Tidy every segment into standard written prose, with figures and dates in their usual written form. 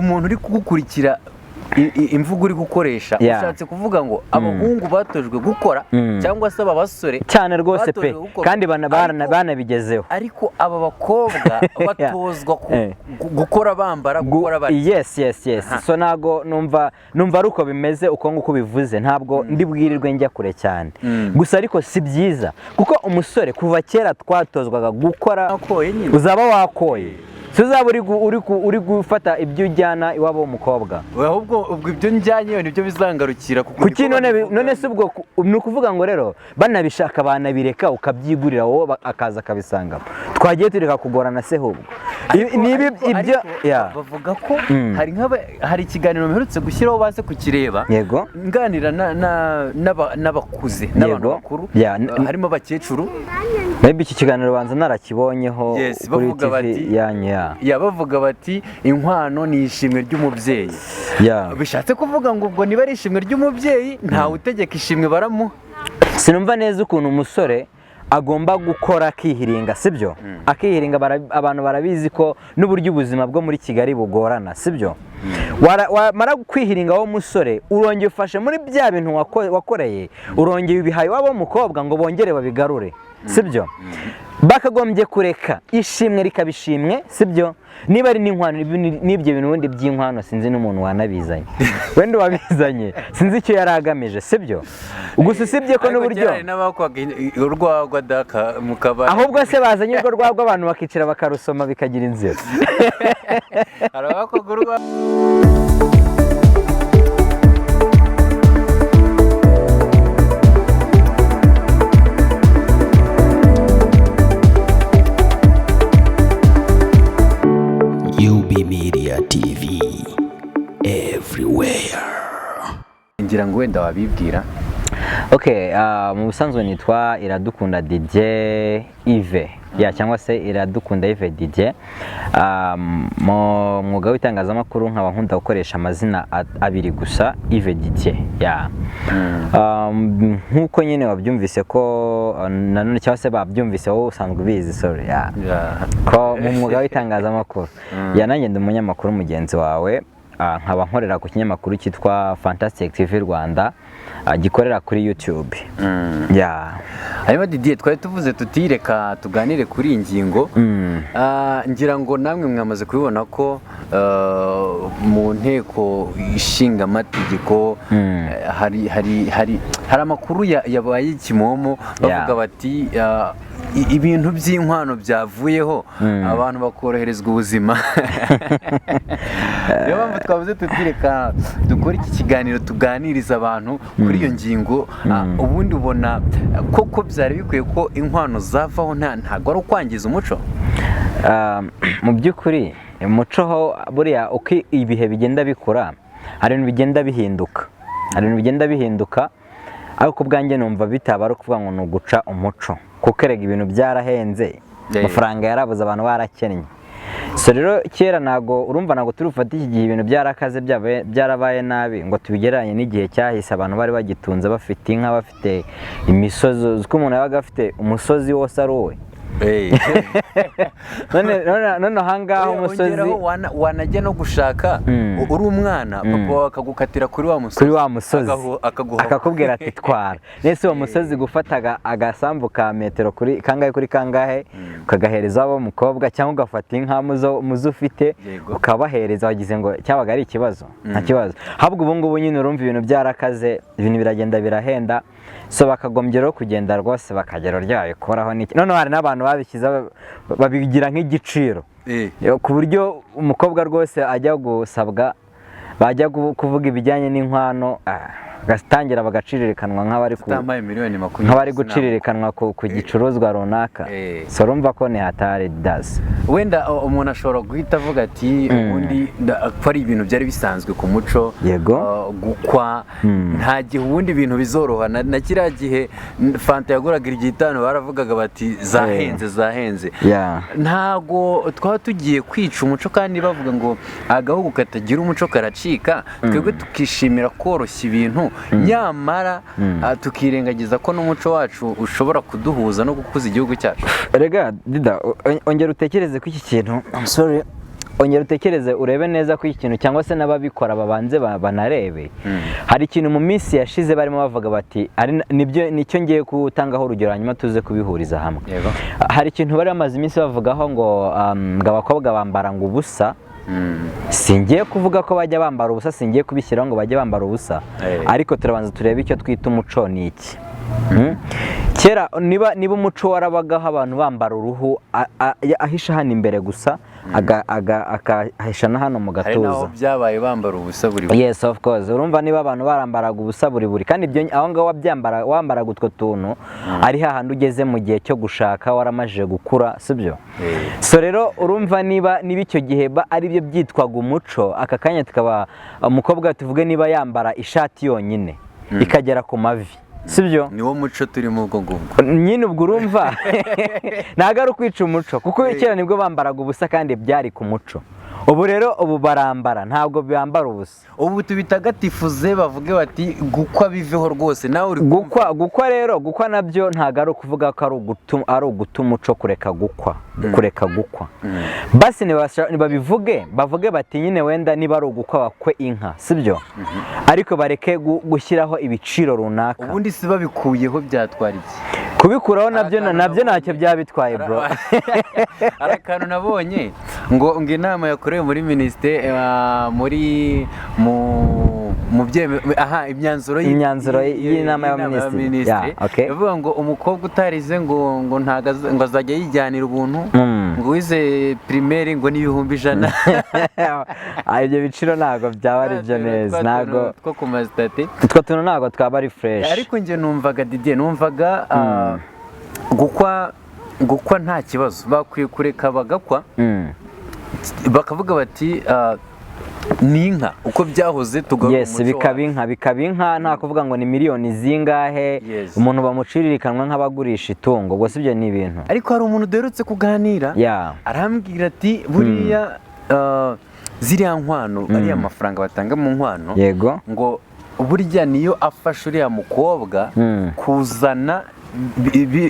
umuntu uri kugukurikira imvugo uri gukoresha ushatse kuvuga ngo abahungu batojwe gukora cyangwa se aba basore cyane rwose pe kandi banabigezeho, ariko aba bakobwa batozwa gukora bambara gukora bati yes so nago numva ari uko bimeze uko nguko bivuze, ntabwo ndibwirirwe njya kure cyane gusa ariko si byiza kuko umusore kuva kera twatozwaga gukora uzaba wakoye tuzaba uri gufata ibyo ujyana iwabo w'umukobwa, ahubwo ibyo njyanye nibyo bizangarukira kuki none se ubwo ni ukuvuga ngo rero banabishaka banabireka ukabyigurira wowe akaza akabisangamo, twagiye tureka kugorana se ahubwo ibyo bavuga ko hari ikiganiro mperutse gushyiraho baze kukireba yego nganira n'abakuze n'abantu bakuru harimo abakecuru, maybe iki kiganiro banza narakibonyeho kuri TV yanyu bavuga bati inkwano ni ishimwe ry'umubyeyi, bishatse kuvuga ngo ubwo niba ari ishimwe ry'umubyeyi ntawe utegeka ishimwe baramuha. Sinumva neza ukuntu umusore agomba gukora akihiringa, sibyo? Akihiringa abantu barabizi ko n'uburyo ubuzima bwo muri Kigali bugorana, sibyo? Wamara kwihiringa wowe musore urongeye ufashe muri bya bintu wakoreye, urongeye ubihaye wabo mukobwa ngo bongere babigarure, sibyo? Bakagombye kureka ishimwe rikabishimwe, sibyo? Niba ari n'inkwano n'ibyo bintu ubundi by'inkwano sinzi n'umuntu wanabizanye wenda wabizanye sinzi icyo yari agamije, sibyo? Gusa usibye ko n'uburyo urwagwa daka mukabari ahubwo se bazanye urwo rwagwa abantu bakicara bakarusoma bikagira inzira arabakwaga urwa UB Media TV everywhere. Ngira ngo wenda wabibwira. Okay, mu busanzwe nitwa Iradukunda DJ Yves, cyangwa se Iradukunda Yves DJ. Mu mwuga w'itangazamakuru nkaba nkunda gukoresha amazina abiri gusa, Yves DJ. Nkuko nyine wabyumvise ko nanone cyangwa se babyumvise wowe usanzwe ubizi, sorry ko mu mwuga w'itangazamakuru nanjye ndi umunyamakuru mugenzi wawe, nkaba nkorera ku kinyamakuru cyitwa Fantastic TV Rwanda gikorera kuri YouTube. Hanyuma Didier, twari tuvuze tutireka tuganire kuri ingingo. Ngira ngo namwe mwamaze kubibona ko mu nteko ishinga amategeko hari amakuru yabaye Kimomo bavuga bati ibintu by'inkwano byavuyeho abantu bakoroherezwa ubuzima. Niyo mpamvu twavuze tutireka dukora iki kiganiro tuganiriza abantu kuri iyo ngingo. Ubundi ubona koko byari bikwiye ko inkwano zavaho ntabwo ari ukwangiza umuco? Mu by'ukuri umuco ho buriya uko ibihe bigenda bikura hari ibintu bigenda bihinduka, ariko ubwanjye numva bitaba ari ukuvuga ngo ni uguca umuco, kuko erega ibintu byarahenze, amafaranga yarabuze, abantu barakennye. So rero kera ntago turufata iki gihe ibintu byarakaze byarabaye nabi ngo tubigereranye n'igihe cyahise abantu bari bagitunze bafite inka, bafite imisozi, uko umuntu yabaga afite umusozi wose ari uwe. none ahangaha umusozi wanajya no gushaka uri umwana papa akagukatira kuri wa musozi akakubwira ati twara. Nese uwo musozi gufataga agasambu ka metero kuri kangahe ukagahereza abo mukobwa, cyangwa ugafata inka muzo ufite ukabahereza, wagize ngo cyabaga ari ikibazo? Nta kibazo. Habwo ubu ngubu nyine urumva ibintu byarakaze, ibintu biragenda birahenda, so bakagombye rero kugenda rwose bakagera ryayo koraho n'iki. None hari n'abantu babishyize babigira nk'igiciro, ku buryo umukobwa rwose ajya gusabwa, bajya kuvuga ibijyanye n'inkwano gatangira bagacirikanwa nk'abari gucirikanwa ku gicuruzwa runaka. So urumva ko ni hatari dasi. Wenda umuntu ashobora guhita avuga ati ubundi ko ari ibintu byari bisanzwe ku muco, gukwa nta gihe ubundi ibintu bizoroha. Na kiriya gihe fanta yaguraga igitano baravugaga bati zahenze. Ntago twaba tugiye kwica umuco, kandi bavuga ngo agahugu katagira umuco karacika. Twebwe tukishimira koroshya ibintu, nyamara tukirengagiza ko n'umuco wacu ushobora kuduhuza no gukuza igihugu cyacu. Rega Dida, ongera utekereze ko iki kintu, I'm sorry, ongera utekereze urebe neza ko ikintu cyangwa se n'ababikora babanze banarebe. Hari ikintu mu minsi yashize barimo bavuga bati nicyo ngiye gutangaho urugero hanyuma tuze kubihuriza hamwe. Hari ikintu bari bamaze iminsi bavugaho ngo abakobwa bambara ngo ubusa. Singiye kuvuga ko bajya bambara ubusa, singiye kubishyiraho ngo bajye bambara ubusa, ariko turabanza turebe icyo twita umuco ni iki. Kera niba umuco warabagaho abantu bambara uruhu ahisha hano imbere gusa akahisha na hano mu gatuza. Hari naho byabaye bambara ubusa buri. Yes, of course. Urumva niba abantu barambaraga ubusa buri kandi ibyo aho ngaho wambaraga utwo tuntu ari hahandi ugeze mu gihe cyo gushaka waramajije gukura, sibyo? So rero urumva niba icyo gihe ari byo byitwaga umuco, aka kanya tukaba umukobwa tuvuge niba yambara ishati yonyine ikagera ku mavi, sibyo? Niwo muco turimo ubwo ngubwo nyine. Ubwo urumva ntago ari ukwica umuco, kuko kera nibwo bambaraga ubusa kandi byari ku muco. Ubu rero barambara, ntabwo bambara ubusa. Ubu tubitagatifuze bavuge bati gukwa biveho rwose. Nawe uri gukwa rero, gukwa nabyo ntago ari ukuvuga ko ari uguta umuco kureka gukwa. Basi bavuge bati nyine wenda niba ari ugukwa bakwe inka, sibyo? Ariko bareke gushyiraho ibiciro runaka. Ubundi si babikuyeho byatwara iki? Kubikuraho nabyo ntacyo byabitwaye bro. Hari akantu nabonye ngo inama yakorewe muri minisiteri imyanzuro y'inama y'abaminisitiri yavuga ngo umukobwa utarize ngo azajya yijyanira ubuntu, ngo wize primaire ngo n'ibihumbi 100. Ibyo biciro ntabwo byaba ari byo neza, ntabwo two ku masitati utwo tuntu ntabwo twaba ari fresh. Ariko njye numvaga Didier, gukwa nta kibazo, bakwiye kureka bagakwa bakavuga bati ni inka uko byahoze tugaruka. Yes, bikaba inka nta kuvuga ngo ni miliyoni zingahe umuntu bamuciririkanwa nk'abagurisha itungo, ubwo sibyo ni ibintu. Ariko hari umuntu duherutse kuganira arambwira ati buriya ziriya nkwano ariya mafaranga batanga mu nkwano, yego, ngo burya niyo afasha uriya mukobwa kuzana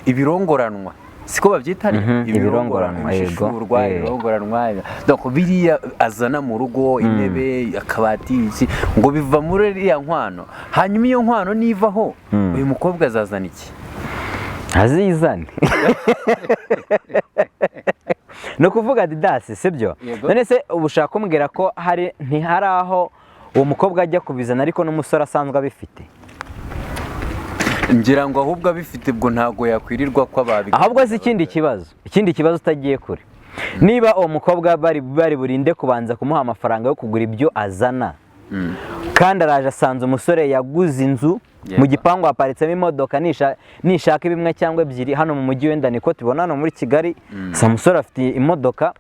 ibirongoranwa, siko babyita ibirongoranwa, ibirongoranwa. Donc biriya azana mu rugo, intebe, akabati, iki ngo biva muri iriya nkwano. Hanyuma iyo nkwano nivaho uyu mukobwa azazana iki? Azizane. No kuvuga Didasi, sibyo? None se ubushaka kumbwira ko ntihari aho uwo mukobwa ajya kubizana ariko n'umusore asanzwe abifite? Ngira ngo ahubwo abifite bwo ntago yakwirirwa ko ababi. Ahubwo si ikindi kibazo utagiye kure. Niba uwo mukobwa bari burinde kubanza kumuha amafaranga yo kugura ibyo azana, kandi araje asanze umusore yaguze inzu mu gipangu aparitsemo imodoka nishaka bimwe cyangwa ebyiri hano mu mujyi, wenda niko tubona hano muri Kigali. Sa musore afite imodoka,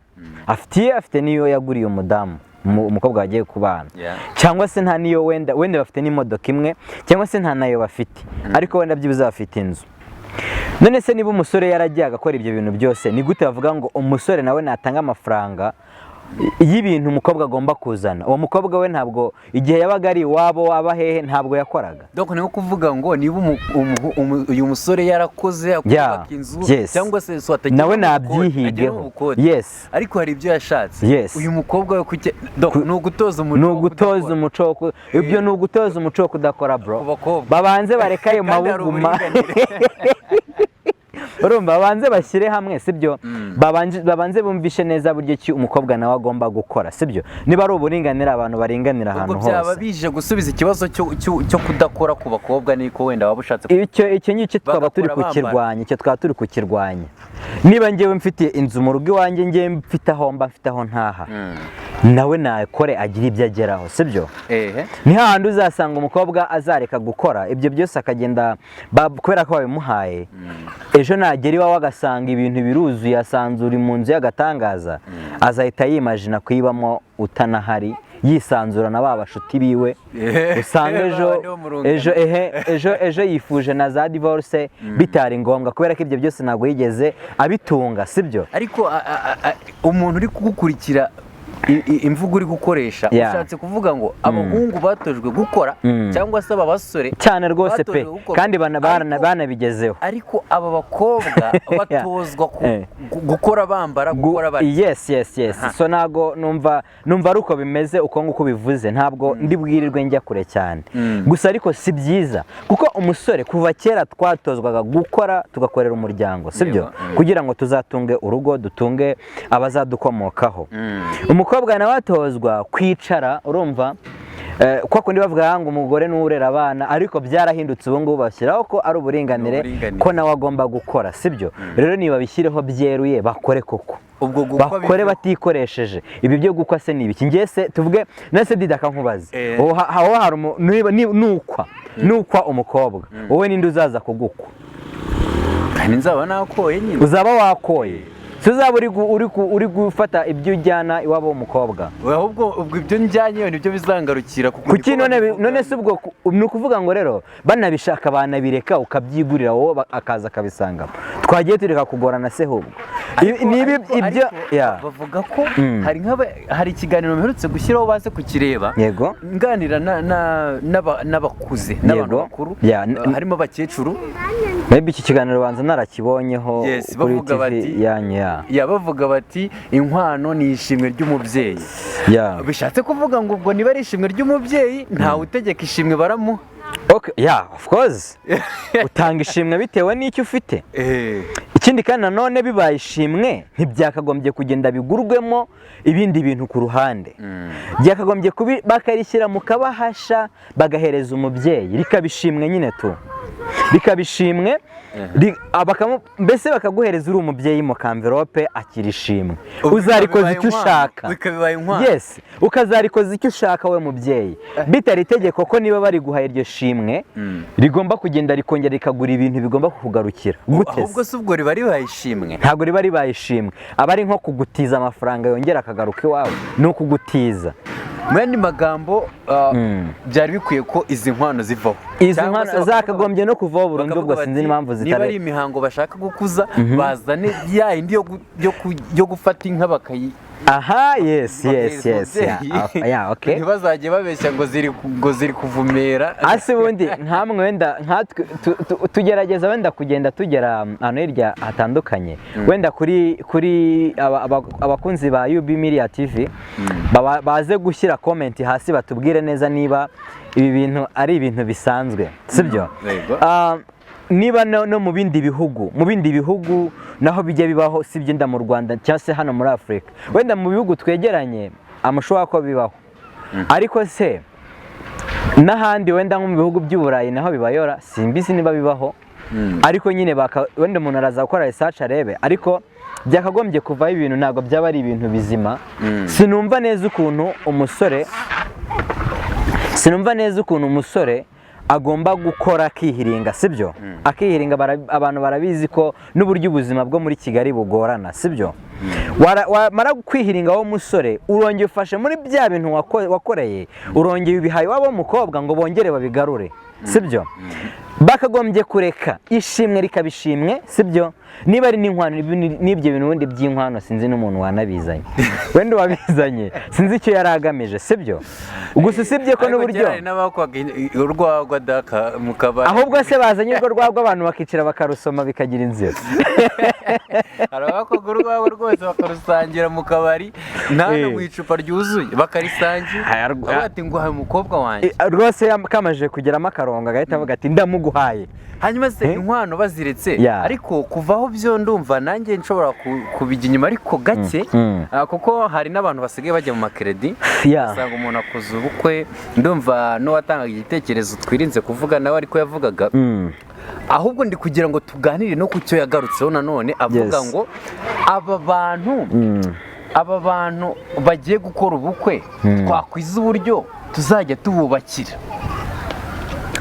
afite niyo yaguriye umudamu, umukobwa wagiye kubana, cyangwa se nta niyo wenda bafite n'imodoka imwe, cyangwa se nta nayo bafite, ariko wenda byibuze bafite inzu. None se niba umusore yaragiye agakora ibyo bintu byose, ni gute bavuga ngo umusore nawe natanga amafaranga y'ibintu umukobwa agomba kuzana? Uwo mukobwa we ntabwo igihe yabaga ari iwabo waba hehe ntabwo yakoraga. Donc ni kuvuga ngo niba uyu musore yarakoze akubaka inzu cyangwa se nawe nabyihigeho. Yes, ariko hari ibyo yashatse. Uyu mukobwa we ni ugutoza umuco, ibyo ni ugutoza umuco kudakora bro. Babanze bareka ayo mabuguma. Urumva babanze bashyire hamwe, sibyo? Babanze bumvishe neza buryo ki umukobwa nawe agomba gukora, sibyo? Niba ari uburinganira abantu baringanira ahantu hose. Ubwo byaba bije gusubiza ikibazo cyo kudakora ku bakobwa, niko wenda waba ushatse. Icyo ngicyo twaba turi kukirwanya. Niba ngewe mfite inzu mu rugo iwanjye, ngewe mfite aho ntaha, nawe nakore agira ibyo ageraho, sibyo? Ni hahandi uzasanga umukobwa azareka gukora ibyo byose akagenda kubera ko babimuhaye. Ejo nagera iwawe agasanga ibintu biruzuye, asanze uri mu nzu y'agatangaza, azahita yimagina kuyibamo utanahari, yisanzura na ba bashuti biwe. Usanga ejo yifuje na za divorce bitari ngombwa, kubera ko ibyo byose ntabwo yigeze abitunga, sibyo? Ariko umuntu uri kugukurikira imvugo uri gukoresha ushatse kuvuga ngo abahungu batojwe gukora cyangwa se aba basore cyane rwose pe kandi banabigezeho, ariko aba bakobwa batozwa gukora bambara gukora bati yes so nago numva ari uko bimeze uko nguko bivuze, ntabwo ndibwirirwe njya kure cyane gusa ariko si byiza kuko umusore kuva kera twatozwaga gukora tugakorera umuryango, sibyo, kugira ngo tuzatunge urugo dutunge abazadukomokaho. Umukobwa nawe atozwa kwicara, urumva kwa kundi bavuga ngo umugore n'urera abana, ariko byarahindutse ubu ngubu bashyiraho ko ari uburinganire ko nawe agomba gukora, sibyo. Rero niba bishyireho byeruye bakore koko, bakore batikoresheje ibi byo gukwa. Se ni ibiki? Ngese tuvuge nase didaka nkubaze aho hari nukwa umukobwa, wowe ninde uzaza kugukwa? Kandi nzaba nakoye nyine. Uzaba wakoye, tuzaba uri gufata ibyo ujyana iwabo w'umukobwa. Ubwo ibyo njyanye nibyo bizangarukira kuki none se ubwo ni ukuvuga ngo rero banabishaka banabireka ukabyigurira wowe akaza akabisangamo, twagiye tureka kugorana se hubwo nibi ibyo bavuga ko hari ikiganiro mperutse gushyiraho baze kukireba, yego, nganira n'abakuze n'abantu bakuru harimo abakecuru. Maybe iki kiganiro banza narakibonyeho kuri TV yanyu. Bavuga bati inkwano ni ishimwe ry'umubyeyi. Bishatse kuvuga ngo ubwo niba ari ishimwe ry'umubyeyi ntawe utegeka ishimwe baramuha. Okay, of course. Utanga ishimwe bitewe n'icyo ufite. Ikindi kandi nanone bibaye ishimwe ntibyakagombye kugenda bigurwemo ibindi bintu ku ruhande. Byakagombye bakarishyira mu kabahasha bagahereza umubyeyi, rikabishimwe nyine tu. Bikabishimwe mbese bakaguhereza uri umubyeyi mu kamverope akirishimwe, uzarikoza icyo ushaka. Yes, ukazarikoza icyo ushaka we mubyeyi, bitari itegeko ko niba bari guha iryo shimwe rigomba kugenda rikongera rikagura ibintu bigomba kukugarukira. Ahubwo se ubwo riba ribaye ishimwe? Ntabwo riba ribaye ishimwe, aba ari nko kugutiza amafaranga yongera akagaruka iwawe, ni ukugutiza. Mu yandi magambo byari bikwiye ko izi nkwano zivaho. Izi nkwano zakagombye no kuvaho burundu, ubwo sinzi n'impamvu zitari. Niba ari imihango bashaka gukuza bazane ya indi yo gufata inka bakayi. Aha, yes. Okay. Ntibazajye babeshya ngo ziri kuvumera. Ase bundi nkamwe wenda tugerageza wenda kugenda tugera hano hirya hatandukanye, wenda kuri abakunzi ba UB Media TV baze gushyira comment hasi batubwire neza niba ibi bintu ari ibintu bisanzwe, sibyo? Niba no mu bindi bihugu naho bijya bibaho, sibyo nda mu Rwanda cyangwa se hano muri Afrika, wenda mu bihugu twegeranye amushoboka ko bibaho, ariko se n'ahandi wenda nko mu bihugu by'Uburayi naho bibayora, simbizi niba bibaho. Ariko nyine wenda umuntu araza gukora research arebe, ariko byakagombye kuvaho ibintu ntabwo byaba ari ibintu bizima. Sinumva neza ukuntu umusore agomba gukora akihiringa, sibyo? Akihiringa, abantu barabizi ko n'uburyo ubuzima bwo muri Kigali bugorana, sibyo? Wamara kwihiringa wowe musore, urongeye ufashe muri bya bintu wakoreye, urongeye ubihaye wabo umukobwa ngo bongere babigarure, sibyo? Bakagombye kureka ishimwe rikabishimwe, sibyo? Niba ari n'inkwano n'ibyo bintu ubundi by'inkwano sinzi n'umuntu wanabizanye, wenda wabizanye sinzi icyo yari agamije, sibyo? Gusa usibye ko n'uburyo urwagwa daka mu kabari, ahubwo se bazanye urwo rwagwa abantu bakicara bakarusoma bikagira inzira. Hari abakwaga urwagwa rwose bakarusangira mu kabari nta no mu icupa ryuzuye bakarisangira, bati ngo haye umukobwa wanjye rwose kamaje kugeramo akarongo agahita avuga ati ndamuguhaye. Hanyuma se inkwano baziretse, ariko kuvaho byo ndumva nanjye nshobora kubijya inyuma ariko gake, kuko hari n'abantu basigaye bajya mu makredi, usanga umuntu akoze ubukwe, ndumva n'uwatangaga igitekerezo twirinze kuvuga nawe ariko yavugaga, ahubwo ndi kugira ngo tuganire no ku cyo yagarutseho nanone, avuga ngo aba bantu bagiye gukora ubukwe twakwiza uburyo tuzajya tububakira.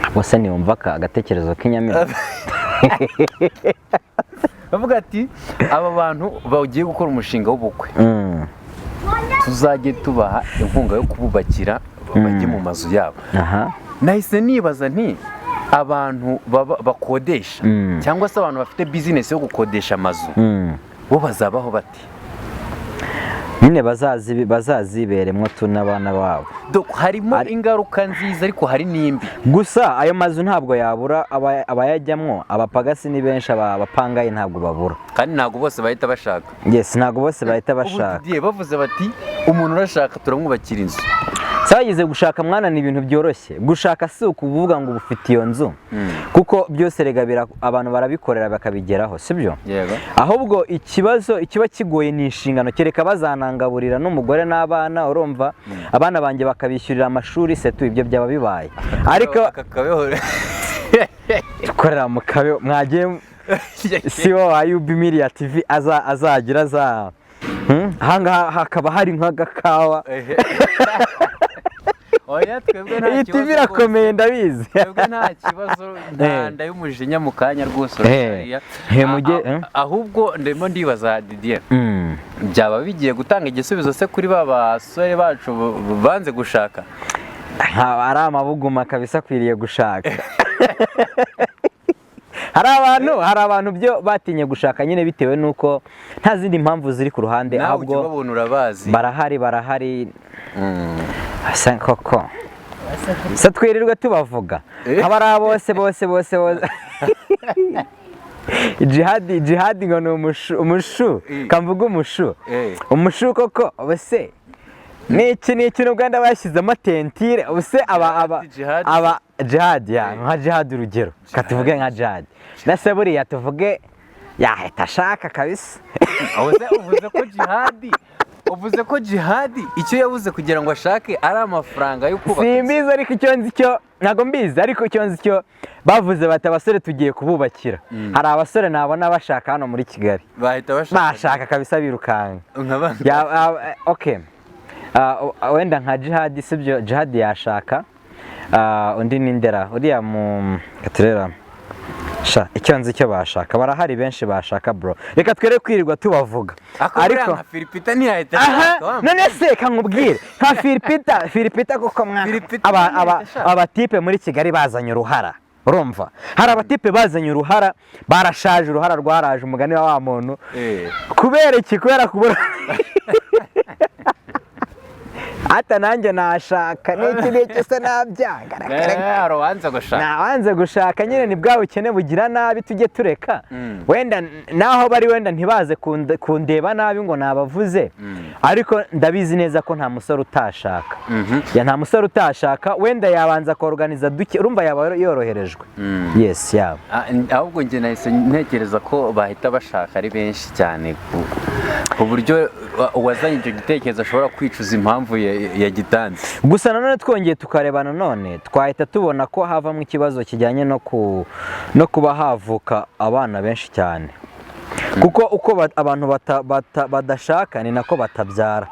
Bose niwumva agatekerezo k'inyamira bavuga ati aba bantu bagiye gukora umushinga w'ubukwe tuzajye tubaha inkunga yo kububakira bajye mu mazu yabo. Nahise nibaza nti abantu bakodesha cyangwa se abantu bafite business yo gukodesha amazu bo bazabaho bati? nyine bazaziberemo n'abana babo. Harimo ingaruka nziza ariko hari n'imbi. Gusa ayo mazu ntabwo yabura abayajyamwo, abapagasi ni benshi, abapangayi ntabwo babura, kandi ntabwo bose bahita bashaka. Yes, ntabwo bose bahita bashaka. Bavuze bati umuntu urashaka turamwubakira inzu. Sagize gushaka mwana ni ibintu byoroshye. Gushaka si ukuvuga ngo ubufite iyo nzu, kuko byose regabira abantu barabikorera bakabigeraho, sibyo? Yego. Ahubwo ikibazo ikiba kigoye ni inshingano, kereka bazanangaburira n'umugore n'abana, urumva abana banjye bakabishyurira amashuri, setu ibyo byaba bibaye. Ariko dukorera mu kabeho, mwagiye CEO wa UB Media TV azagira ahangaha hakaba hari nk'agakawa. Oya, twebwe nta kibazo. Iyi TV irakomeye ndabizi. Twebwe nta kibazo, nda y'umujinya mu kanya rwose. Ahubwo ndimo ndibaza Didier. Byaba bigiye gutanga igisubizo se kuri basore bacu banze gushaka? Ari amabuguma kabisa kwiriye gushaka. Hari abantu byo batinye gushaka nyine bitewe nuko nta zindi mpamvu ziri ku ruhande, ahubwo barahari. Asa koko se twirirwa tubavuga abari bose jihadi ngo ni umushu kamvuga umushu koko bose ni ikintu Uganda bashyizemo tentire bose aba jihadi nka jihadi, urugero katuvuge nka jihadi nase buriya tuvuge yahita ashaka kabisa. Uvuze ko jihadi icyo yabuze kugira ngo ashake ari amafaranga yo kubaka. Simbizi ariko icyo nzi cyo ntago mbizi, ariko icyo nzi cyo bavuze bati abasore tugiye kububakira. Hari abasore nabona bashaka hano muri Kigali bahita bashaka kabisa birukanga. Okay, wenda nka jihadi sibyo, jihadi yashaka undi nindera uriya mu katurera icyo nzi cyo bashaka, barahari benshi bashaka bro, reka twere kwirirwa tubavuga. Ariko nka Philipita ntiyahita ashaka. None se kankubwire nka Philipita kuko mwana abatipe muri Kigali bazanye uruhara, urumva hari abatipe bazanye uruhara, barashaje, uruhara rwaraje, umugani wa muntu kubera iki, kubera kubura ata nanjye nashaka n'iki se nabyanga. Nabanze gushaka nyine ni bwa bukene bugira nabi, tujye tureka wenda naho bari wenda ntibaze kundeba nabi ngo nabavuze, ariko ndabizi neza ko nta musore utashaka. Nta musore utashaka, wenda yabanza koorganiza duke, urumva yaba yoroherejwe. Yes, yaba ahubwo njye nahise ntekereza ko bahita bashaka ari benshi cyane ku buryo uwazanye icyo gitekerezo ashobora kwicuza impamvu yagitanze. Gusa nanone twongeye tukareba, nanone twahita tubona ko havamo ikibazo kijyanye no kuba havuka abana benshi cyane, kuko uko abantu badashaka ni nako batabyara.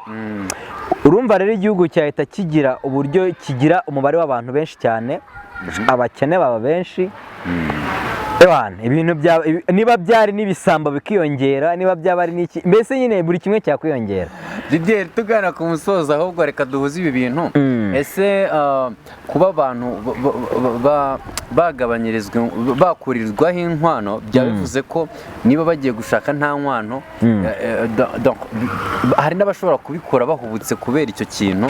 Urumva rero igihugu cyahita kigira uburyo kigira umubare w'abantu benshi cyane, abakene baba benshi. Ibintu niba byari n'ibisambo bikiyongera, niba byaba ari n'iki, mbese nyine buri kimwe cyakwiyongera. Didier, tugana ku musozo, ahubwo reka duhuze ibi bintu. Ese kuba abantu bagabanyirizwa bakurirwaho inkwano, byabivuze ko niba bagiye gushaka nta nkwano, hari n'abashobora kubikora bahubutse kubera icyo kintu,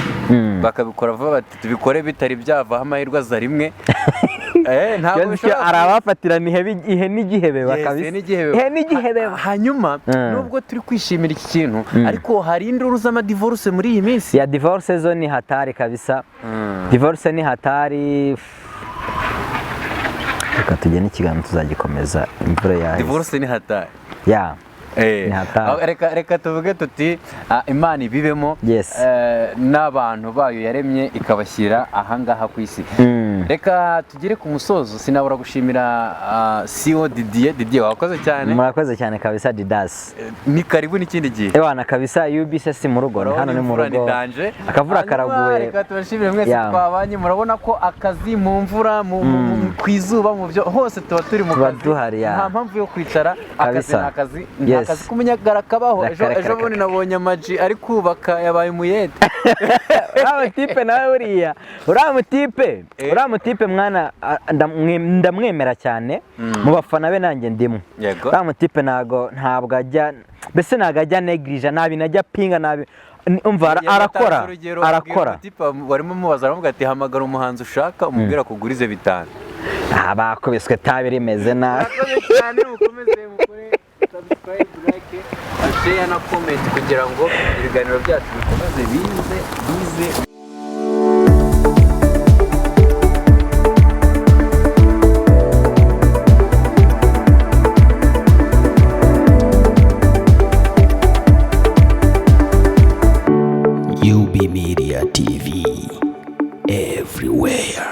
bakabikora vuba bati tubikore bitari byavaho amahirwe aza rimwe. Hari abafatirana ihe n'igihebe bakabisa, ihe n'igihebe. Hanyuma nubwo turi kwishimira iki kintu, ariko hari induru z'amadivorce muri iyi minsi. Ya divorce zo ni hatari kabisa. Divorce ni hatari. Reka tujye n'ikiganiro tuzagikomeza, imvura yaje. Divorce ni hatari. Ya. Reka tuvuge tuti Imana ibibemo n'abantu bayo yaremye ikabashyira ahangaha ku isi. Reka tugere ku musozo, sinabura gushimira CEO Didier, wakoze cyane. Murakoze cyane kabisa Didas. Ni karibu n'ikindi gihe. Ewana kabisa UB se mu rugo, hano ni mu rugo. Akavura karaguye. Reka tubashimire mwese twabanye, murabona ko akazi mu mvura ku izuba mu byo hose tuba turi mu kazi. Nta mpamvu yo kwicara, akazi k'umunyagara kabaho. Ejo bundi nabonye Amaji ari kubaka, yabaye umuyede. Uriya tipe nawe buriya, uriya mutipe mwana ndamwemera cyane, mu bafana be nanjye ndimo. Uriya mutipe ntabwo ajya, mbese ntabwo ajya neglige nabi, najya pinga nabi, umva arakora barimo mubaza aravuga ati hamagara umuhanzi ushaka umubwira kugurize 5. bakubiswe tabi rimeze nabi. Cyane mukomeze mukore subscribe, like, share na comment kugira ngo ibiganiro byacu bikomeze bize UB Media TV everywhere.